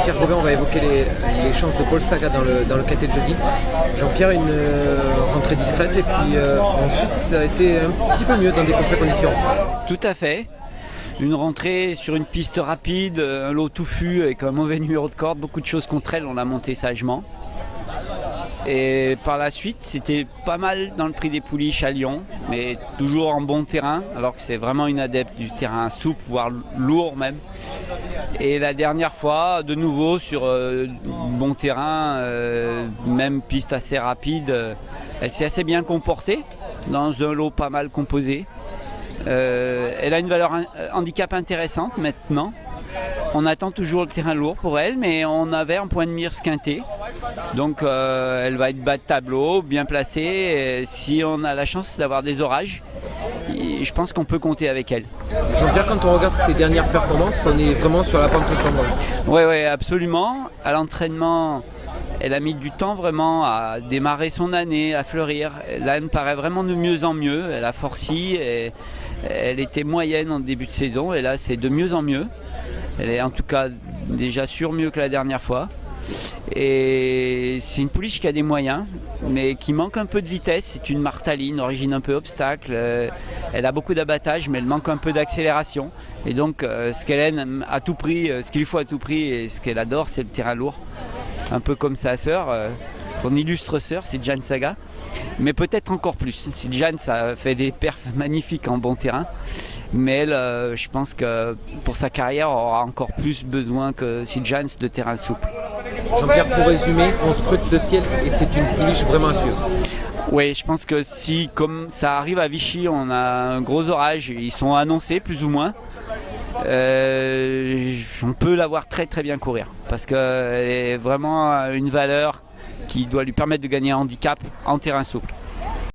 Jean-Pierre Gauvin, on va évoquer les chances de Paul Saga dans le KT de jeudi. Jean-Pierre, une rentrée discrète et puis ensuite ça a été un petit peu mieux dans des courses à conditions. Tout à fait. Une rentrée sur une piste rapide, un lot touffu avec un mauvais numéro de corde, beaucoup de choses contre elle, on l'a monté sagement. Et par la suite, c'était pas mal dans le prix des Pouliches à Lyon, mais toujours en bon terrain, alors que c'est vraiment une adepte du terrain souple, voire lourd même. Et la dernière fois, de nouveau sur bon terrain, même piste assez rapide, elle s'est assez bien comportée dans un lot pas mal composé. Elle a une valeur handicap intéressante maintenant. On attend toujours le terrain lourd pour elle, mais on avait un point de mire quinté. Donc elle va être bas de tableau, bien placée. Et si on a la chance d'avoir des orages, je pense qu'on peut compter avec elle. Jean-Pierre, quand on regarde ses dernières performances, on est vraiment sur la pente ascendante. Oui, absolument. À l'entraînement, elle a mis du temps vraiment à démarrer son année, à fleurir. Là, elle me paraît vraiment de mieux en mieux. Elle a forci. Elle était moyenne en début de saison et là, c'est de mieux en mieux. Elle est en tout cas déjà sur mieux que la dernière fois. Et c'est une pouliche qui a des moyens, mais qui manque un peu de vitesse. C'est une martaline, origine un peu obstacle. Elle a beaucoup d'abattage, mais elle manque un peu d'accélération. Et donc, ce qu'elle aime à tout prix, ce qu'il lui faut à tout prix et ce qu'elle adore, c'est le terrain lourd. Un peu comme sa sœur, son illustre sœur, c'est Jeanne Saga. Mais peut-être encore plus. Si Jeanne, ça fait des perfs magnifiques en bon terrain. Mais elle, je pense que pour sa carrière, aura encore plus besoin que si Jeanne de terrain souple. Jean-Pierre, pour résumer, on scrute le ciel et c'est une pouliche vraiment à suivre. Oui, je pense que si, comme ça arrive à Vichy, on a un gros orage, ils sont annoncés plus ou moins, on peut la voir très très bien courir. Parce qu'elle est vraiment une valeur qui doit lui permettre de gagner un handicap en terrain souple.